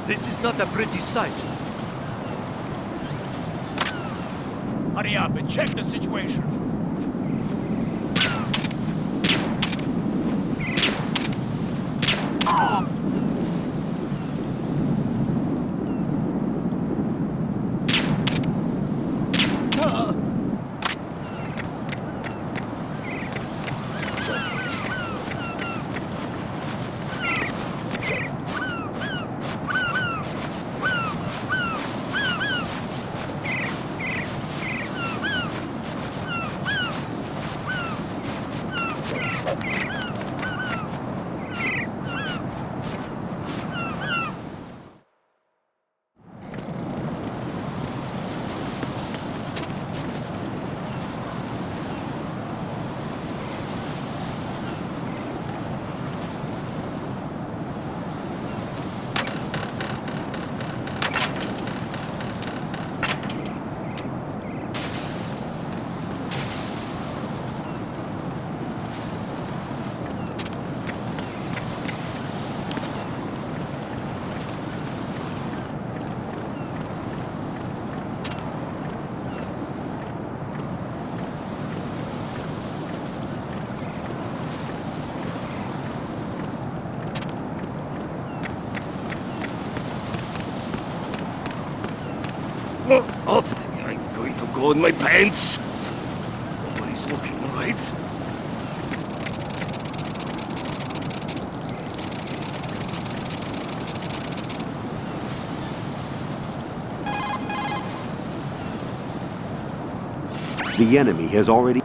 This is not a pretty sight. Hurry up and check the situation. What? I'm going to go in my pants. Nobody's looking, right? The enemy has already...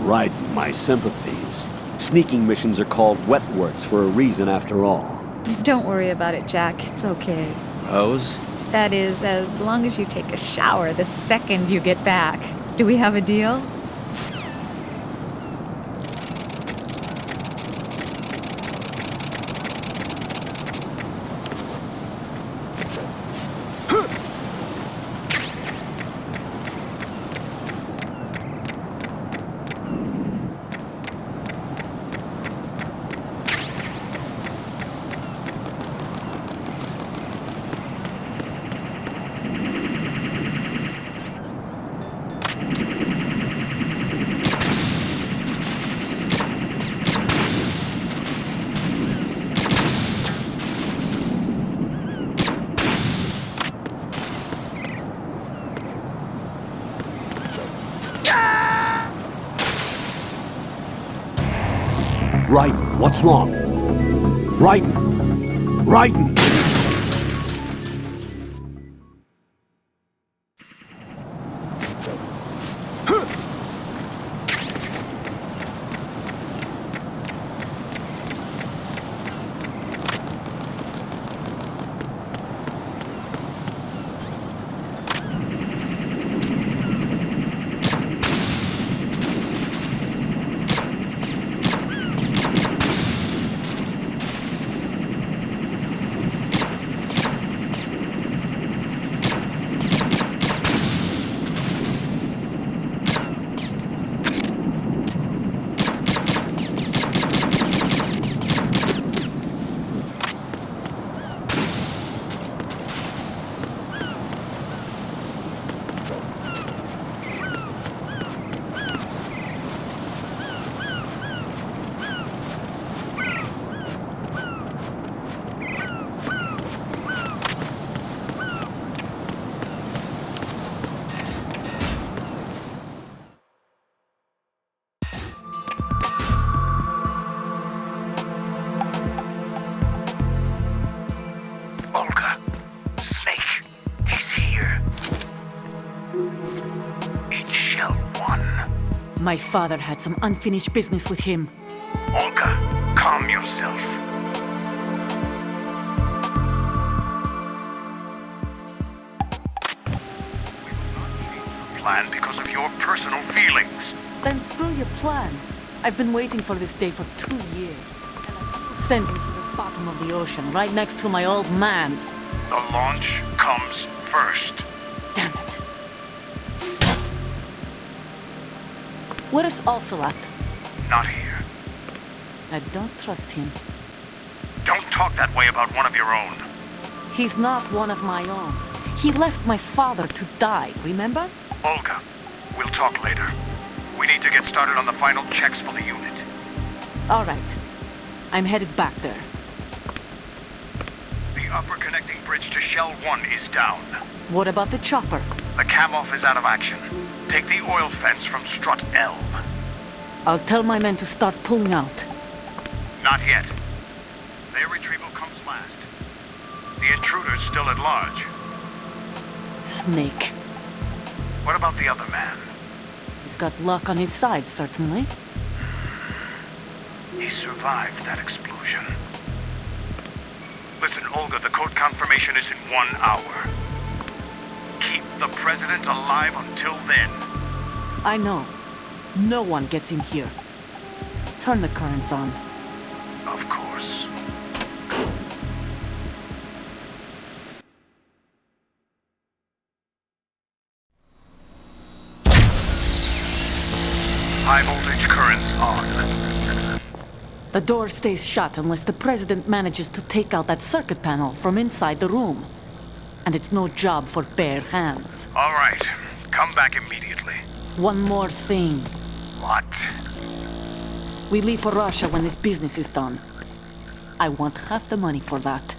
right, my sympathies. Sneaking missions are called wetworks for a reason after all. Don't worry about it, Jack. It's okay. Hose? That is, as long as you take a shower the second you get back. Do we have a deal? Right, what's wrong? Right, Raiden! My father had some unfinished business with him. Olga, calm yourself. Plan because of your personal feelings. Then screw your plan. I've been waiting for this day for 2 years. And I sent him to the bottom of the ocean, right next to my old man. The launch comes first. Damn it. Where is Ocelot? Not here. I don't trust him. Don't talk that way about one of your own. He's not one of my own. He left my father to die, remember? Olga, we'll talk later. We need to get started on the final checks for the unit. All right. I'm headed back there. The upper connecting bridge to Shell 1 is down. What about the chopper? The cam-off is out of action. Take the oil fence from strut L. I'll tell my men to start pulling out. Not yet. Their retrieval comes last. The intruder's still at large. Snake. What about the other man? He's got luck on his side, certainly. He survived that explosion. Listen, Olga, the code confirmation is in 1 hour. Keep the President alive until then. I know. No one gets in here. Turn the currents on. Of course. High voltage currents on. The door stays shut unless the President manages to take out that circuit panel from inside the room. And it's no job for bare hands. All right. Come back immediately. One more thing. What? We leave for Russia when this business is done. I want half the money for that.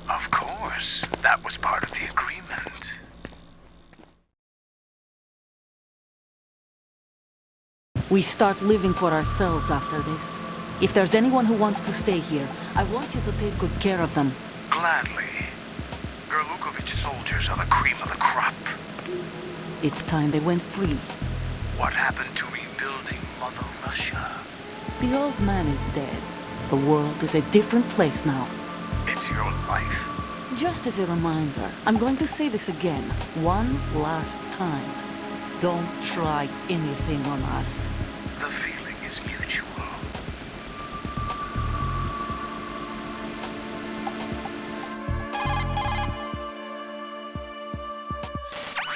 Of course. That was part of the agreement. We start living for ourselves after this. If there's anyone who wants to stay here, I want you to take good care of them. Gladly. Gurlukovich soldiers are the cream of the crop. It's time they went free. What happened to rebuilding Mother Russia? The old man is dead. The world is a different place now. It's your life. Just as a reminder, I'm going to say this again, one last time. Don't try anything on us. The feeling is mutual.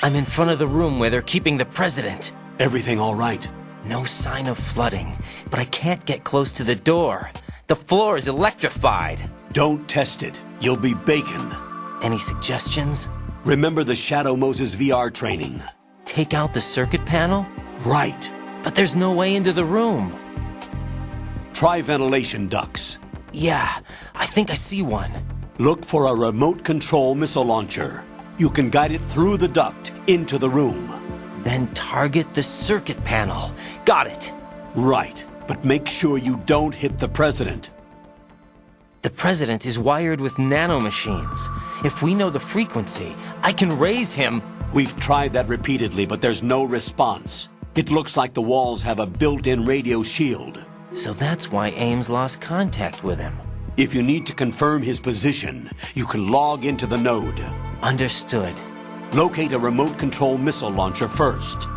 I'm in front of the room where they're keeping the President. Everything all right? No sign of flooding, but I can't get close to the door. The floor is electrified. Don't test it. You'll be bacon. Any suggestions? Remember the Shadow Moses VR training? Take out the circuit panel? Right. But there's no way into the room. Try ventilation ducts. Yeah, I think I see one. Look for a remote control missile launcher. You can guide it through the duct into the room. Then target the circuit panel. Got it. Right, but make sure you don't hit the President. The President is wired with nanomachines. If we know the frequency, I can raise him. We've tried that repeatedly, but there's no response. It looks like the walls have a built-in radio shield. So that's why Ames lost contact with him. If you need to confirm his position, you can log into the node. Understood. Locate a remote control missile launcher first.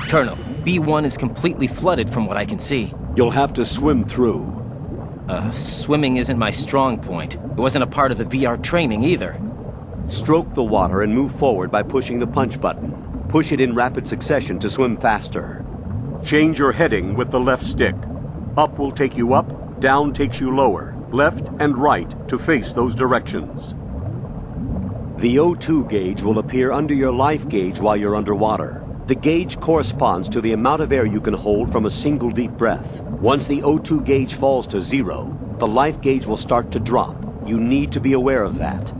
Colonel, B1 is completely flooded from what I can see. You'll have to swim through. Swimming isn't my strong point. It wasn't a part of the VR training either. Stroke the water and move forward by pushing the punch button. Push it in rapid succession to swim faster. Change your heading with the left stick. Up will take you up, down takes you lower, left and right to face those directions. The O2 gauge will appear under your life gauge while you're underwater. The gauge corresponds to the amount of air you can hold from a single deep breath. Once the O2 gauge falls to 0, the life gauge will start to drop. You need to be aware of that.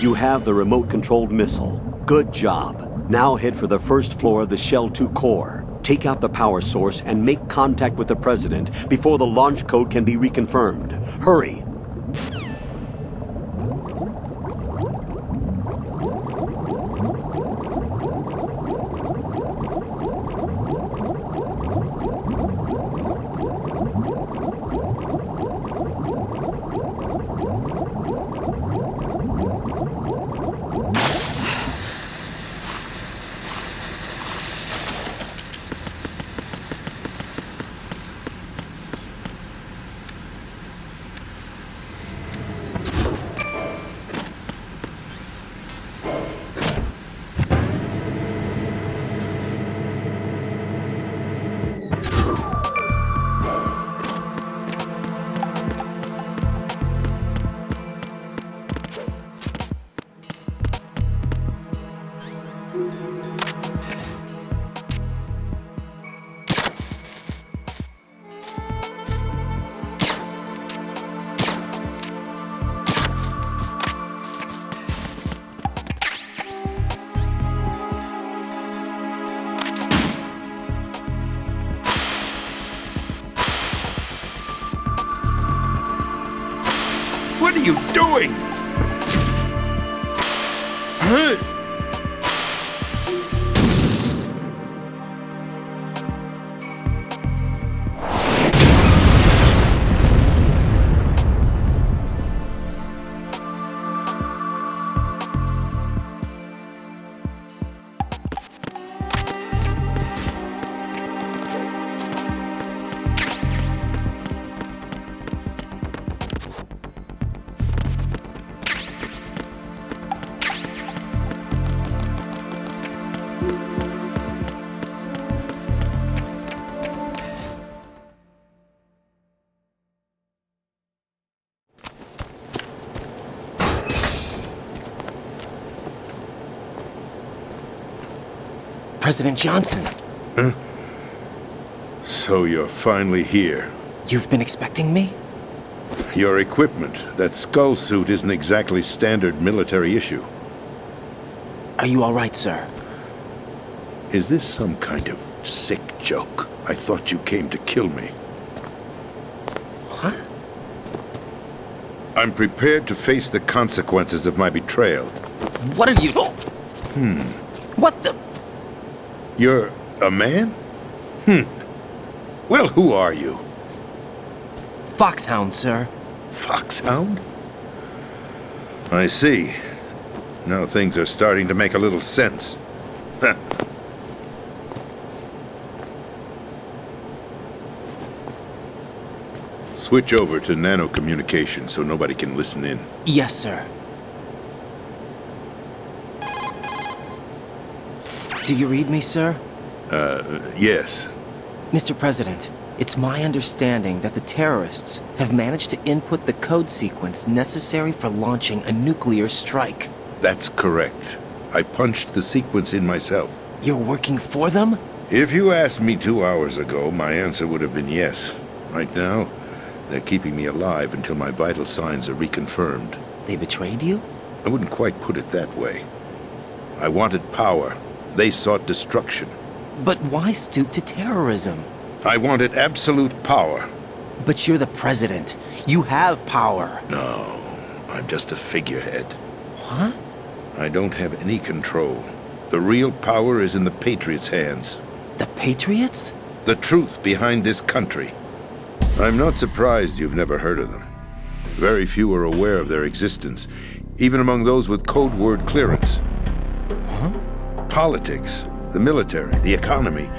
You have the remote-controlled missile. Good job. Now head for the first floor of the Shell 2 core. Take out the power source and make contact with the President before the launch code can be reconfirmed. Hurry! What are you doing? Huh? President Johnson, So you're finally here. you've been expecting me? Your equipment, that skull suit, isn't exactly standard military issue. Are you all right, sir? Is this some kind of sick joke? I thought you came to kill me. What? I'm prepared to face the consequences of my betrayal. What are you... What the... You're a man? Well, who are you? Foxhound, sir. Foxhound? I see. Now things are starting to make a little sense. Switch over to nano-communication so nobody can listen in. Yes, sir. Do you read me, sir? Yes. Mr. President, it's my understanding that the terrorists have managed to input the code sequence necessary for launching a nuclear strike. That's correct. I punched the sequence in myself. You're working for them? If you asked me 2 hours ago, my answer would have been yes. Right now, They're keeping me alive until my vital signs are reconfirmed. They betrayed you? I wouldn't quite put it that way. I wanted power. They sought destruction. But why stoop to terrorism? I wanted absolute power. But you're the president. You have power. No, I'm just a figurehead. What? I don't have any control. The real power is in the Patriots' hands. The Patriots? The truth behind this country. I'm not surprised you've never heard of them. Very few are aware of their existence, even among those with code word clearance. Huh? Politics, the military, the economy,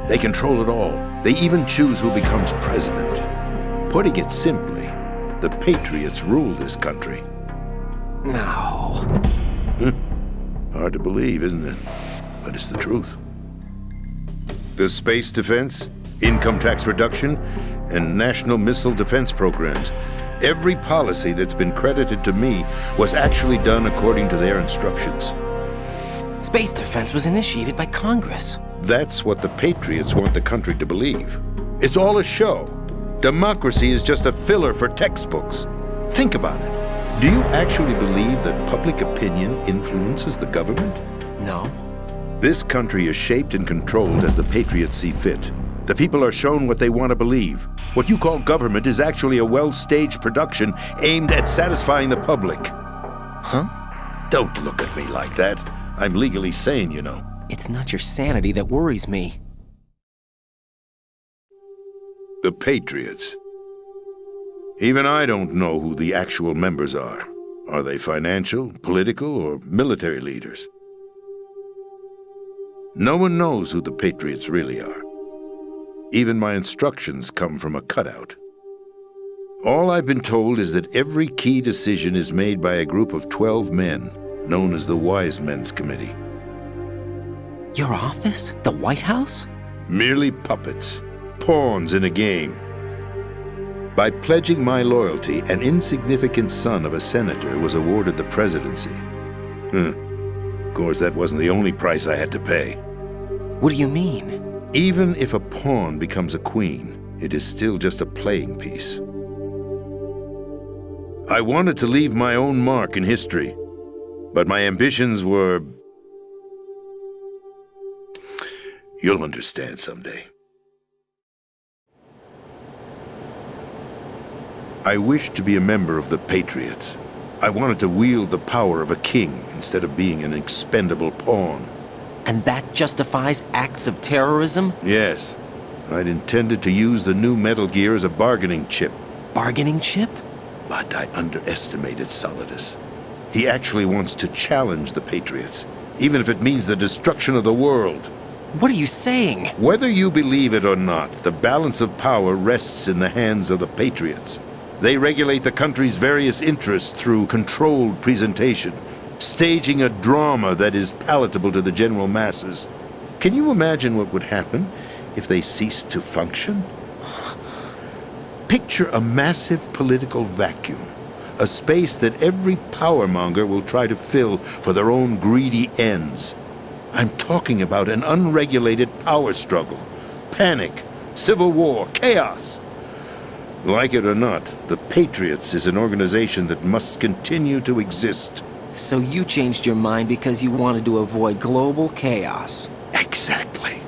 they control it all. They even choose who becomes president. Putting it simply, the Patriots rule this country. No. Hard to believe, isn't it? But it's the truth. The space defense, income tax reduction, and national missile defense programs. Every policy that's been credited to me was actually done according to their instructions. Space defense was initiated by Congress. That's what the Patriots want the country to believe. It's all a show. Democracy is just a filler for textbooks. Think about it. Do you actually believe that public opinion influences the government? No. This country is shaped and controlled as the Patriots see fit. The people are shown what they want to believe. What you call government is actually a well-staged production aimed at satisfying the public. Huh? Don't look at me like that. I'm legally sane, you know. It's not your sanity that worries me. The Patriots. Even I don't know who the actual members are. Are they financial, political, or military leaders? No one knows who the Patriots really are. Even my instructions come from a cutout. All I've been told is that every key decision is made by a group of 12 men, known as the Wise Men's Committee. Your office? The White House? Merely puppets, pawns in a game. By pledging my loyalty, an insignificant son of a senator was awarded the presidency. Of course, that wasn't the only price I had to pay. What do you mean? Even if a pawn becomes a queen, it is still just a playing piece. I wanted to leave my own mark in history, but my ambitions were... You'll understand someday. I wished to be a member of the Patriots. I wanted to wield the power of a king instead of being an expendable pawn. And that justifies acts of terrorism? Yes. I'd intended to use the new Metal Gear as a bargaining chip. Bargaining chip? But I underestimated Solidus. He actually wants to challenge the Patriots, even if it means the destruction of the world. What are you saying? Whether you believe it or not, the balance of power rests in the hands of the Patriots. They regulate the country's various interests through controlled presentation, staging a drama that is palatable to the general masses. Can you imagine what would happen if they ceased to function? Picture a massive political vacuum, a space that every powermonger will try to fill for their own greedy ends. I'm talking about an unregulated power struggle, panic, civil war, chaos. Like it or not, the Patriots is an organization that must continue to exist. So you changed your mind because you wanted to avoid global chaos. Exactly.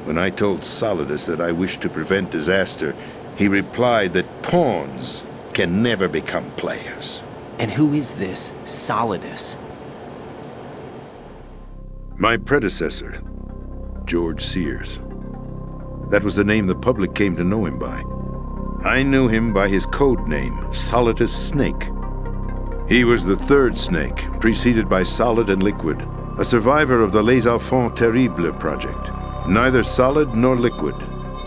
When I told Solidus that I wished to prevent disaster, he replied that pawns can never become players. And who is this Solidus? My predecessor, George Sears. That was the name the public came to know him by. I knew him by his code name, Solidus Snake. He was the third Snake, preceded by Solid and Liquid, a survivor of the Les Enfants Terribles project. Neither solid nor liquid,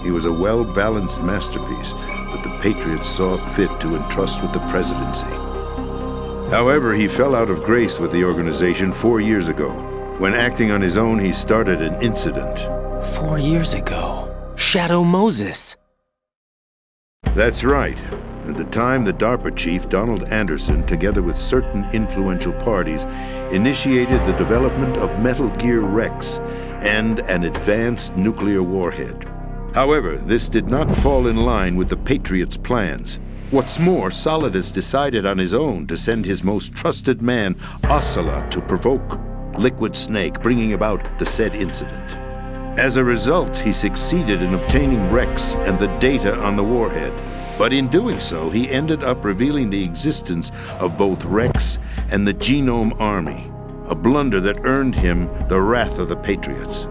he was a well-balanced masterpiece that the Patriots saw fit to entrust with the presidency. However, he fell out of grace with the organization 4 years ago. When acting on his own, he started an incident. 4 years ago? Shadow Moses! That's right. At the time, the DARPA chief, Donald Anderson, together with certain influential parties, initiated the development of Metal Gear Rex and an advanced nuclear warhead. However, this did not fall in line with the Patriots' plans. What's more, Solidus decided on his own to send his most trusted man, Ocelot, to provoke Liquid Snake, bringing about the said incident. As a result, he succeeded in obtaining Rex and the data on the warhead. But in doing so, he ended up revealing the existence of both Rex and the Genome Army, a blunder that earned him the wrath of the Patriots.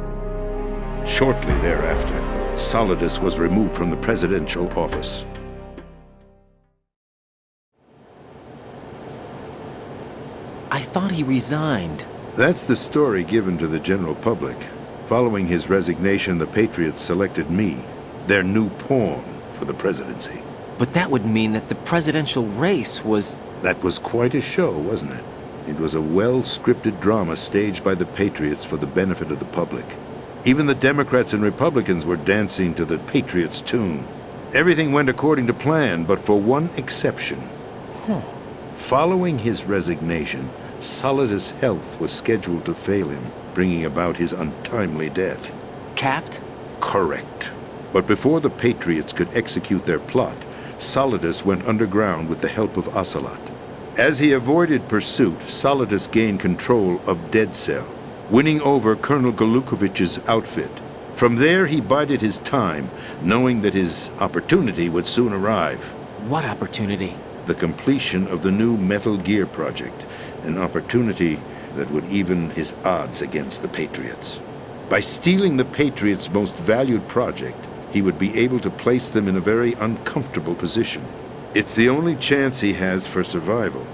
Shortly thereafter, Solidus was removed from the presidential office. I thought he resigned. That's the story given to the general public. Following his resignation, the Patriots selected me, their new pawn, for the presidency. But that would mean that the presidential race was... That was quite a show, wasn't it? It was a well-scripted drama staged by the Patriots for the benefit of the public. Even the Democrats and Republicans were dancing to the Patriots' tune. Everything went according to plan, but for one exception. Following his resignation, Solidus' health was scheduled to fail him, bringing about his untimely death. Capped? Correct. But before the Patriots could execute their plot, Solidus went underground with the help of Ocelot. As he avoided pursuit, Solidus gained control of Dead Cell, winning over Colonel Golukovich's outfit. From there, he bided his time, knowing that his opportunity would soon arrive. What opportunity? The completion of the new Metal Gear project, an opportunity that would even his odds against the Patriots. By stealing the Patriots' most valued project, he would be able to place them in a very uncomfortable position. It's the only chance he has for survival.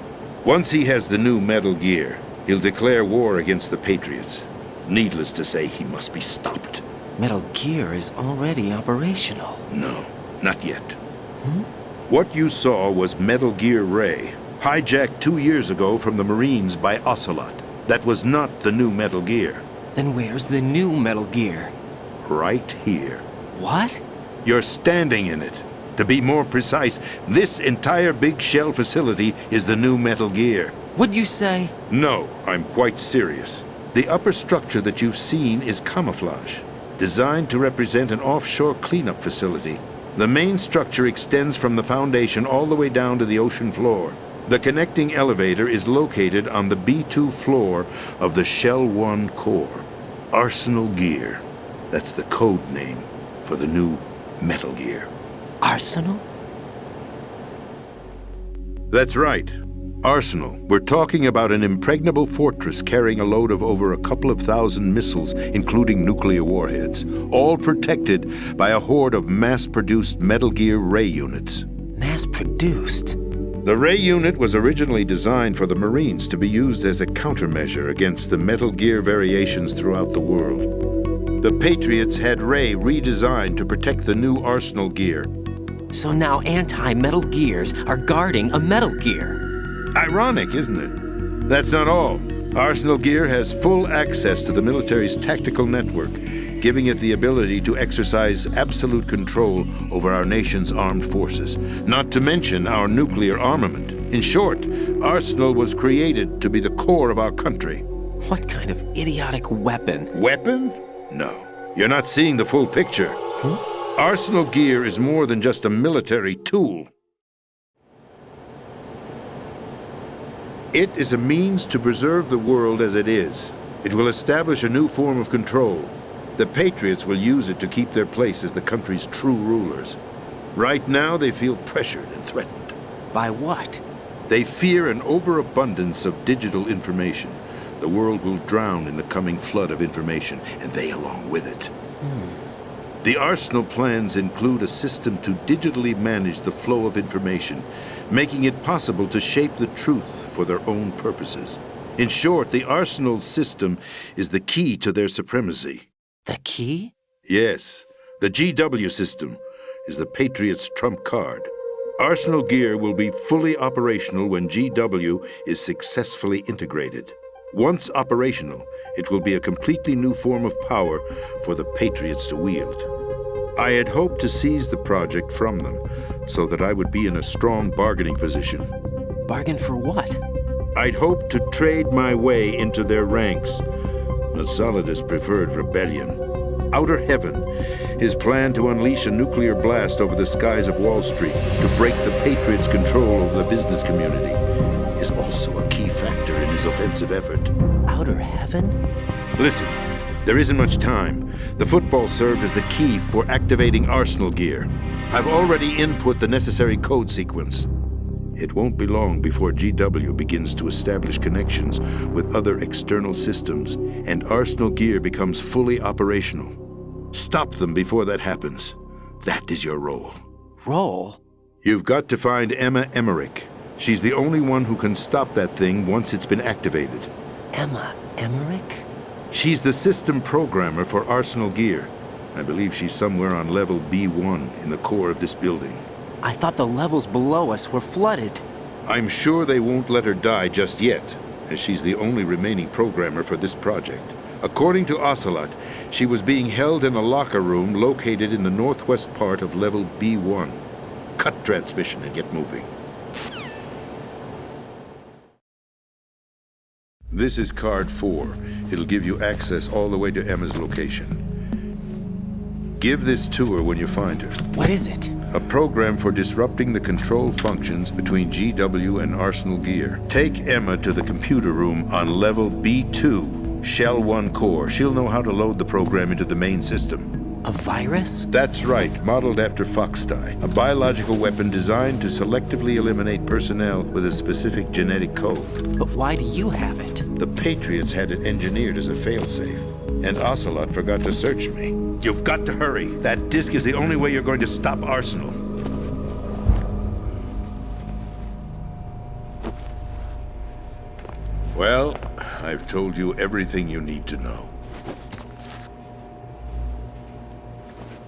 Once he has the new Metal Gear, he'll declare war against the Patriots. Needless to say, he must be stopped. Metal Gear is already operational. No, not yet. What you saw was Metal Gear Ray, hijacked 2 years ago from the Marines by Ocelot. That was not the new Metal Gear. Then where's the new Metal Gear? Right here. What? You're standing in it. To be more precise, this entire big shell facility is the new Metal Gear. What'd you say? No, I'm quite serious. The upper structure that you've seen is camouflage, designed to represent an offshore cleanup facility. The main structure extends from the foundation all the way down to the ocean floor. The connecting elevator is located on the B2 floor of the Shell 1 core. Arsenal Gear. That's the code name for the new Metal Gear. Arsenal? That's right. Arsenal. We're talking about an impregnable fortress carrying a load of over a couple of thousand missiles, including nuclear warheads, all protected by a horde of mass-produced Metal Gear Ray units. Mass-produced? The Ray unit was originally designed for the Marines to be used as a countermeasure against the Metal Gear variations throughout the world. The Patriots had Ray redesigned to protect the new Arsenal Gear. So now anti-Metal Gears are guarding a Metal Gear. Ironic, isn't it? That's not all. Arsenal Gear has full access to the military's tactical network, giving it the ability to exercise absolute control over our nation's armed forces, not to mention our nuclear armament. In short, Arsenal was created to be the core of our country. What kind of idiotic weapon? Weapon? No. You're not seeing the full picture. Arsenal Gear is more than just a military tool. It is a means to preserve the world as it is. It will establish a new form of control. The Patriots will use it to keep their place as the country's true rulers. Right now, they feel pressured and threatened. By what? They fear an overabundance of digital information. The world will drown in the coming flood of information, and they along with it. The Arsenal plans include a system to digitally manage the flow of information, making it possible to shape the truth for their own purposes. In short, the Arsenal system is the key to their supremacy. The key? Yes. The GW system is the Patriots' trump card. Arsenal Gear will be fully operational when GW is successfully integrated. Once operational, it will be a completely new form of power for the Patriots to wield. I had hoped to seize the project from them so that I would be in a strong bargaining position. Bargain for what? I'd hoped to trade my way into their ranks. But Solidus preferred rebellion. Outer Heaven, his plan to unleash a nuclear blast over the skies of Wall Street to break the Patriots' control over the business community, is also a key factor in his offensive effort. Outer Heaven? Listen, there isn't much time. The football served as the key for activating Arsenal gear. I've already input the necessary code sequence. It won't be long before GW begins to establish connections with other external systems, and Arsenal gear becomes fully operational. Stop them before that happens. That is your role. Role? You've got to find Emma Emmerich. She's the only one who can stop that thing once it's been activated. Emma Emmerich? She's the system programmer for Arsenal gear. I believe she's somewhere on level B1 in the core of this building. I thought the levels below us were flooded. I'm sure they won't let her die just yet, as she's the only remaining programmer for this project. According to Ocelot, she was being held in a locker room located in the northwest part of level B1. Cut transmission and get moving. This is card 4. It'll give you access all the way to Emma's location. Give this to her when you find her. What is it? A program for disrupting the control functions between GW and Arsenal gear. Take Emma to the computer room on level B2, Shell 1 core. She'll know how to load the program into the main system. A virus? That's right, modeled after Foxdie, a biological weapon designed to selectively eliminate personnel with a specific genetic code. But why do you have it? The Patriots had it engineered as a failsafe, and Ocelot forgot to search me. You've got to hurry. That disk is the only way you're going to stop Arsenal. Well, I've told you everything you need to know.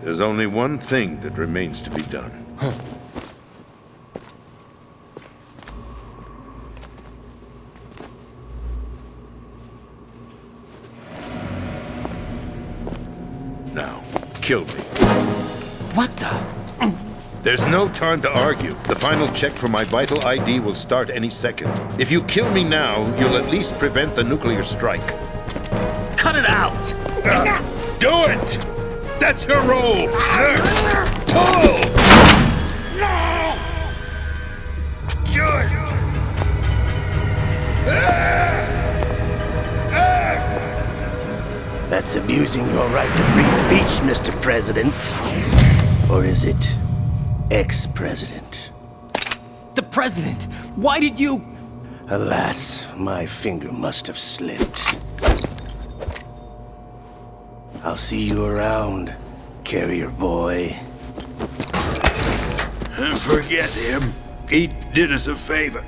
There's only one thing that remains to be done. Huh. Now, kill me. What the? There's no time to argue. The final check for my vital ID will start any second. If you kill me now, you'll at least prevent the nuclear strike. Cut it out! Do it! That's your role! Pull! No! Good! That's abusing your right to free speech, Mr. President. Or is it ex-president? The president! Why did you... Alas, my finger must have slipped. I'll see you around, carrier boy. Forget him. He did us a favor.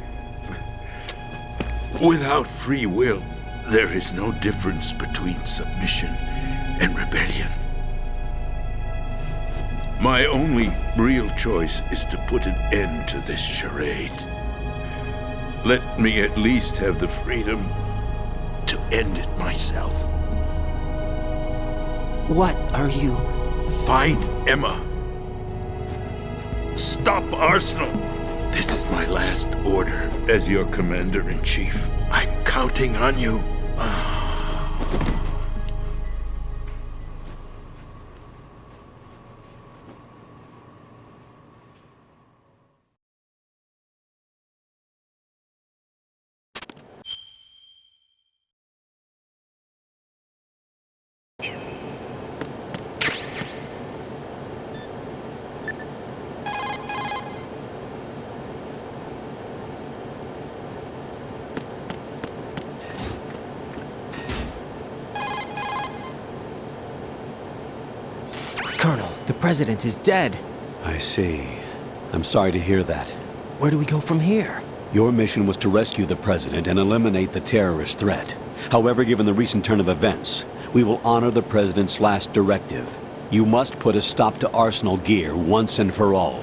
Without free will, there is no difference between submission and rebellion. My only real choice is to put an end to this charade. Let me at least have the freedom to end it myself. What are you... Find Emma. Stop Arsenal. This is my last order as your commander-in-chief. I'm counting on you. Colonel, the president is dead. I see. I'm sorry to hear that. Where do we go from here? Your mission was to rescue the president and eliminate the terrorist threat. However, given the recent turn of events, we will honor the president's last directive. You must put a stop to Arsenal gear once and for all.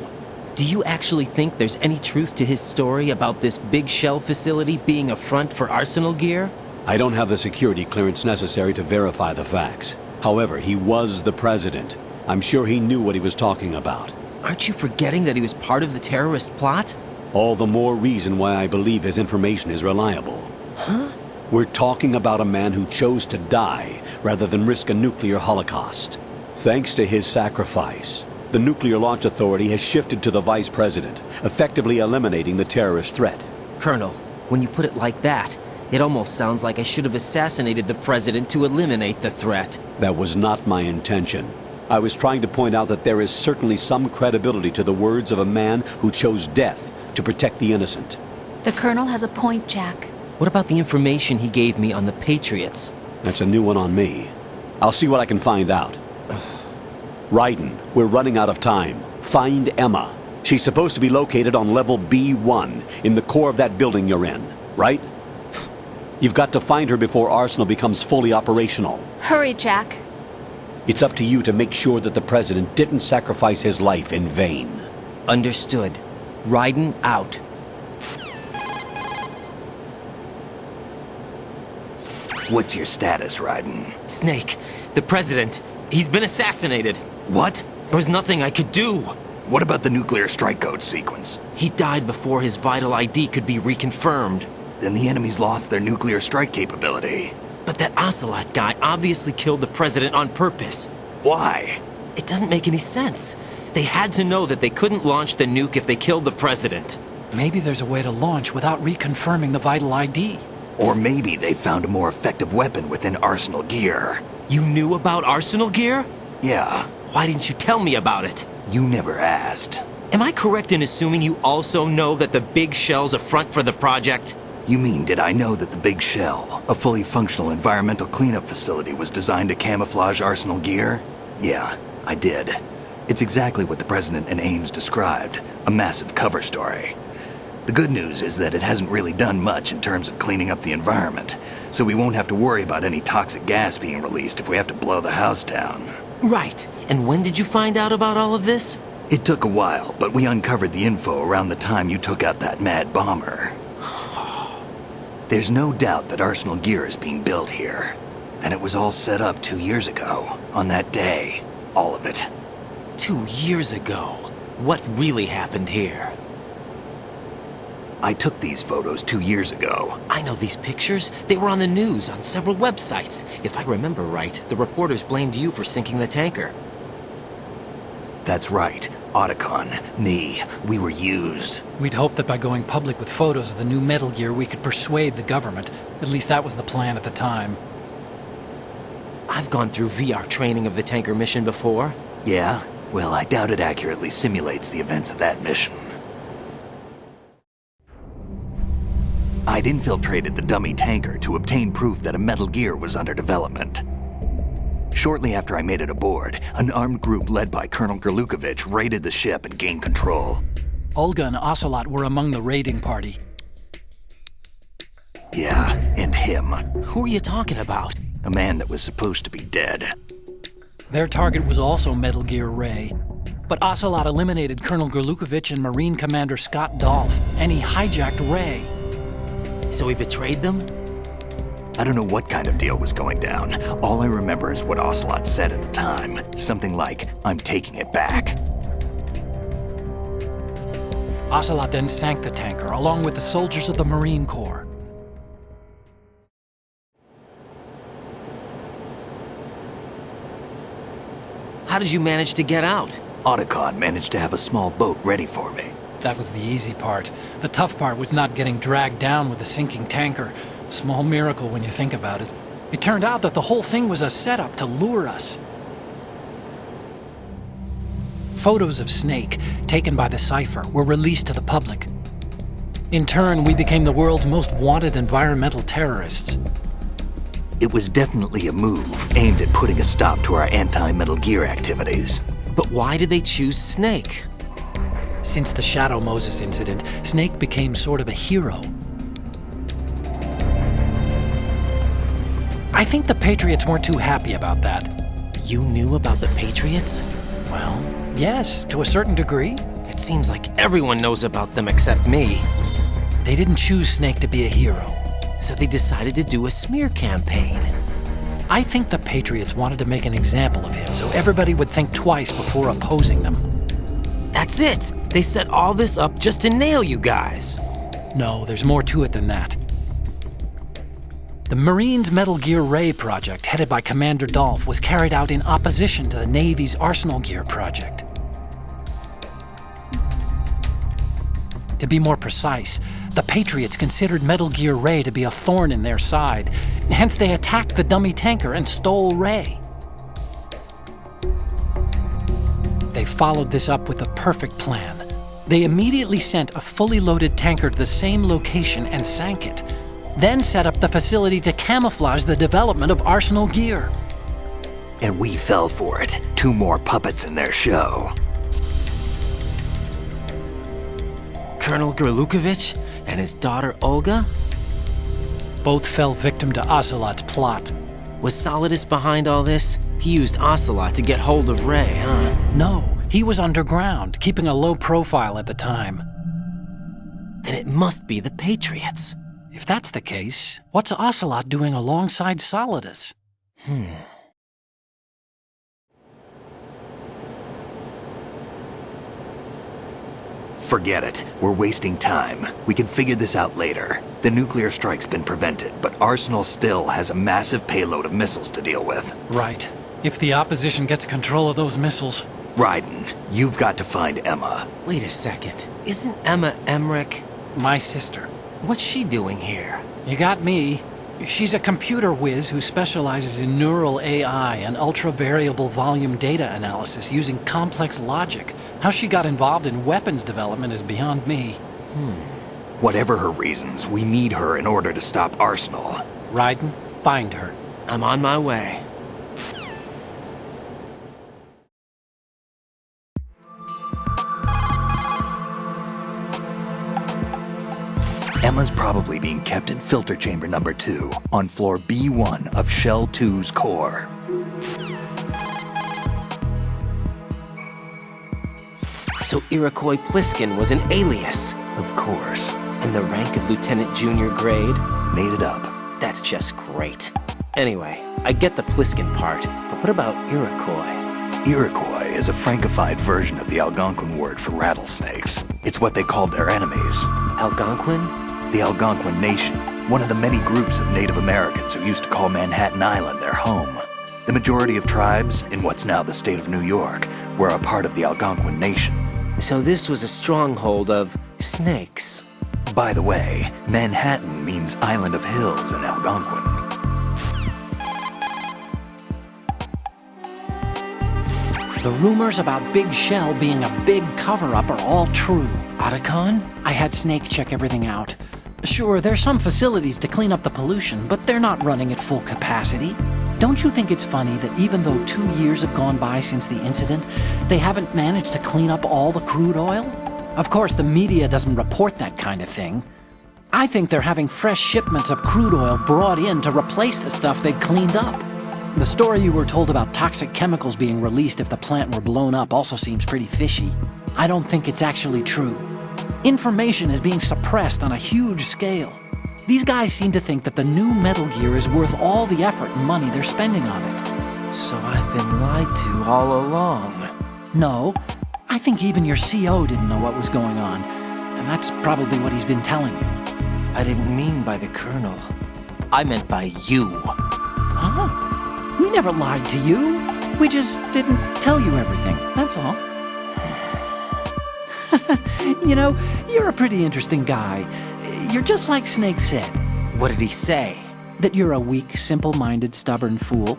Do you actually think there's any truth to his story about this big shell facility being a front for Arsenal gear? I don't have the security clearance necessary to verify the facts. However, he was the president. I'm sure he knew what he was talking about. Aren't you forgetting that he was part of the terrorist plot? All the more reason why I believe his information is reliable. Huh? We're talking about a man who chose to die rather than risk a nuclear holocaust. Thanks to his sacrifice, the Nuclear Launch Authority has shifted to the Vice President, effectively eliminating the terrorist threat. Colonel, when you put it like that, it almost sounds like I should have assassinated the President to eliminate the threat. That was not my intention. I was trying to point out that there is certainly some credibility to the words of a man who chose death to protect the innocent. The Colonel has a point, Jack. What about the information he gave me on the Patriots? That's a new one on me. I'll see what I can find out. Raiden, we're running out of time. Find Emma. She's supposed to be located on level B1, in the core of that building you're in, right? You've got to find her before Arsenal becomes fully operational. Hurry, Jack. It's up to you to make sure that the President didn't sacrifice his life in vain. Understood. Raiden out. What's your status, Raiden? Snake, the President, he's been assassinated. What? There was nothing I could do. What about the nuclear strike code sequence? He died before his vital ID could be reconfirmed. Then the enemy's lost their nuclear strike capability. But that Ocelot guy obviously killed the President on purpose. Why? It doesn't make any sense. They had to know that they couldn't launch the nuke if they killed the President. Maybe there's a way to launch without reconfirming the vital ID. Or maybe they found a more effective weapon within Arsenal gear. You knew about Arsenal gear? Yeah. Why didn't you tell me about it? You never asked. Am I correct in assuming you also know that the Big Shell's a front for the project? You mean, did I know that the Big Shell, a fully functional environmental cleanup facility, was designed to camouflage Arsenal gear? Yeah, I did. It's exactly what the President and Ames described, a massive cover story. The good news is that it hasn't really done much in terms of cleaning up the environment, so we won't have to worry about any toxic gas being released if we have to blow the house down. Right. And when did you find out about all of this? It took a while, but we uncovered the info around the time you took out that mad bomber. There's no doubt that Arsenal gear is being built here. And it was all set up 2 years ago, on that day. All of it. 2 years ago? What really happened here? I took these photos 2 years ago. I know these pictures. They were on the news, on several websites. If I remember right, the reporters blamed you for sinking the tanker. That's right. Otacon, me, we were used. We'd hoped that by going public with photos of the new Metal Gear, we could persuade the government. At least that was the plan at the time. I've gone through VR training of the tanker mission before. Yeah? Well, I doubt it accurately simulates the events of that mission. I'd infiltrated the dummy tanker to obtain proof that a Metal Gear was under development. Shortly after I made it aboard, an armed group led by Colonel Gerlukovich raided the ship and gained control. Olga and Ocelot were among the raiding party. Yeah, and him. Who are you talking about? A man that was supposed to be dead. Their target was also Metal Gear Ray. But Ocelot eliminated Colonel Gerlukovich and Marine Commander Scott Dolph, and he hijacked Ray. So he betrayed them? I don't know what kind of deal was going down. All I remember is what Ocelot said at the time. Something like, "I'm taking it back." Ocelot then sank the tanker, along with the soldiers of the Marine Corps. How did you manage to get out? Otacon managed to have a small boat ready for me. That was the easy part. The tough part was not getting dragged down with a sinking tanker. A small miracle when you think about it. It turned out that the whole thing was a setup to lure us. Photos of Snake, taken by the Cypher, were released to the public. In turn, we became the world's most wanted environmental terrorists. It was definitely a move aimed at putting a stop to our anti-Metal Gear activities. But why did they choose Snake? Since the Shadow Moses incident, Snake became sort of a hero. I think the Patriots weren't too happy about that. You knew about the Patriots? Well, yes, to a certain degree. It seems like everyone knows about them except me. They didn't choose Snake to be a hero. So they decided to do a smear campaign. I think the Patriots wanted to make an example of him so everybody would think twice before opposing them. That's it! They set all this up just to nail you guys. No, there's more to it than that. The Marines' Metal Gear Ray project, headed by Commander Dolph, was carried out in opposition to the Navy's Arsenal Gear project. To be more precise, the Patriots considered Metal Gear Ray to be a thorn in their side. Hence, they attacked the dummy tanker and stole Ray. They followed this up with a perfect plan. They immediately sent a fully loaded tanker to the same location and sank it, then set up the facility to camouflage the development of Arsenal Gear. And we fell for it. 2 more puppets in their show. Colonel Gerlukovich and his daughter Olga? Both fell victim to Ocelot's plot. Was Solidus behind all this? He used Ocelot to get hold of Ray, huh? No, he was underground, keeping a low profile at the time. Then it must be the Patriots. If that's the case, what's Ocelot doing alongside Solidus? Forget it. We're wasting time. We can figure this out later. The nuclear strike's been prevented, but Arsenal still has a massive payload of missiles to deal with. Right. If the opposition gets control of those missiles... Raiden, you've got to find Emma. Wait a second. Isn't Emma Emmerich? My sister. What's she doing here? You got me. She's a computer whiz who specializes in neural AI and ultra-variable volume data analysis using complex logic. How she got involved in weapons development is beyond me. Whatever her reasons, we need her in order to stop Arsenal. Raiden, find her. I'm on my way. Emma's probably being kept in filter chamber number 2 on floor B1 of Shell 2's core. So Iroquois Pliskin was an alias. Of course. And the rank of Lieutenant Junior grade? Made it up. That's just great. Anyway, I get the Pliskin part, but what about Iroquois? Iroquois is a Frankified version of the Algonquin word for rattlesnakes. It's what they called their enemies. Algonquin? The Algonquin Nation, one of the many groups of Native Americans who used to call Manhattan Island their home. The majority of tribes, in what's now the state of New York, were a part of the Algonquin Nation. So this was a stronghold of snakes. By the way, Manhattan means Island of Hills in Algonquin. The rumors about Big Shell being a big cover-up are all true. Otacon? I had Snake check everything out. Sure, there's some facilities to clean up the pollution, but they're not running at full capacity. Don't you think it's funny that even though 2 years have gone by since the incident, they haven't managed to clean up all the crude oil? Of course, the media doesn't report that kind of thing. I think they're having fresh shipments of crude oil brought in to replace the stuff they'd cleaned up. The story you were told about toxic chemicals being released if the plant were blown up also seems pretty fishy. I don't think it's actually true. Information is being suppressed on a huge scale. These guys seem to think that the new Metal Gear is worth all the effort and money they're spending on it. So I've been lied to all along. No, I think even your CO didn't know what was going on, and that's probably what he's been telling you. I didn't mean by the Colonel. I meant by you. Huh? We never lied to you. We just didn't tell you everything, that's all. You know, you're a pretty interesting guy. You're just like Snake said. What did he say? That you're a weak, simple-minded, stubborn fool.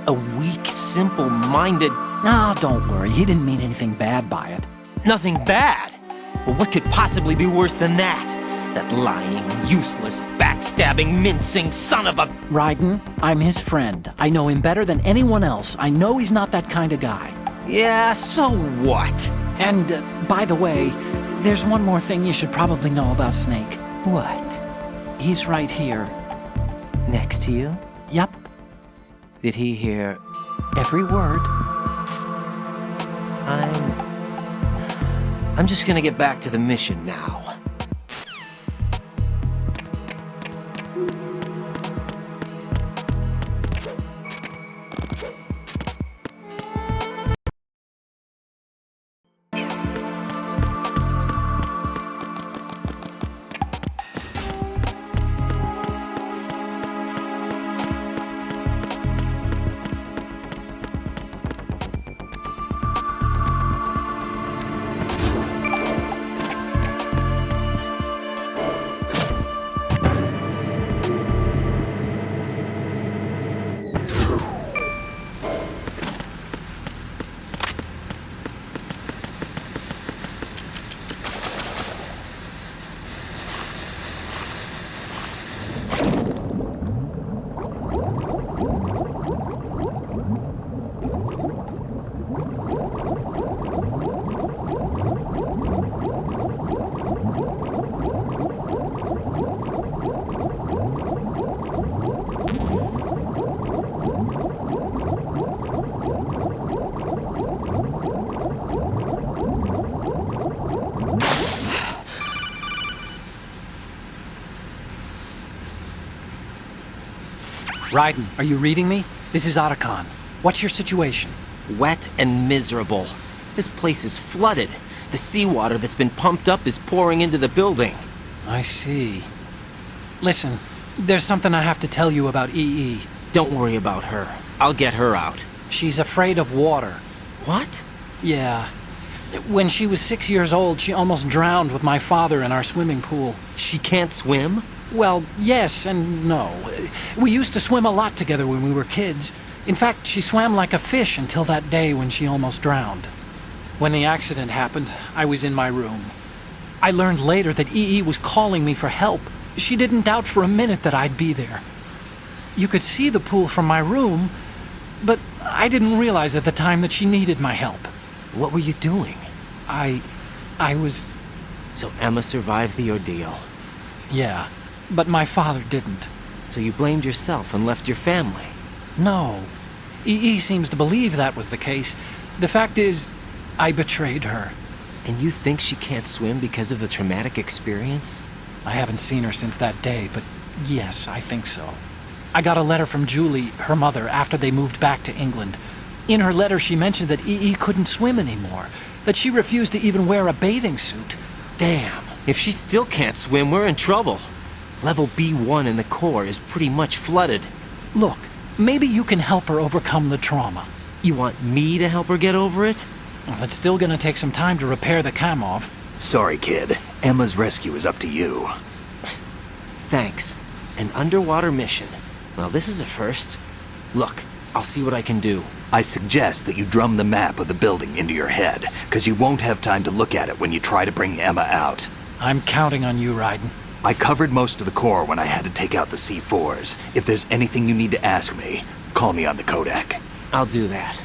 A weak, simple-minded... Ah, don't worry. He didn't mean anything bad by it. Nothing bad? Well, what could possibly be worse than that? That lying, useless, backstabbing, mincing son of a... Raiden, I'm his friend. I know him better than anyone else. I know he's not that kind of guy. Yeah, so what? And, by the way, there's one more thing you should probably know about Snake. What? He's right here. Next to you? Yep. Did he hear... every word? I'm just gonna get back to the mission now. Raiden, are you reading me? This is Otacon. What's your situation? Wet and miserable. This place is flooded. The seawater that's been pumped up is pouring into the building. I see. Listen, there's something I have to tell you about EE. Don't worry about her. I'll get her out. She's afraid of water. What? Yeah. When she was 6 years old, she almost drowned with my father in our swimming pool. She can't swim? Well, yes and no. We used to swim a lot together when we were kids. In fact, she swam like a fish until that day when she almost drowned. When the accident happened, I was in my room. I learned later that EE was calling me for help. She didn't doubt for a minute that I'd be there. You could see the pool from my room, but I didn't realize at the time that she needed my help. What were you doing? I was... So Emma survived the ordeal. Yeah, but my father didn't. So you blamed yourself and left your family? No. EE seems to believe that was the case. The fact is, I betrayed her. And you think she can't swim because of the traumatic experience? I haven't seen her since that day, but yes, I think so. I got a letter from Julie, her mother, after they moved back to England. In her letter, she mentioned that EE couldn't swim anymore, that she refused to even wear a bathing suit. Damn, if she still can't swim, we're in trouble. Level B1 in the core is pretty much flooded. Look, maybe you can help her overcome the trauma. You want me to help her get over it? Well, it's still gonna take some time to repair the Kamov. Sorry, kid. Emma's rescue is up to you. Thanks. An underwater mission. Well, this is a first. Look, I'll see what I can do. I suggest that you drum the map of the building into your head, because you won't have time to look at it when you try to bring Emma out. I'm counting on you, Raiden. I covered most of the core when I had to take out the C4s. If there's anything you need to ask me, call me on the Kodak. I'll do that.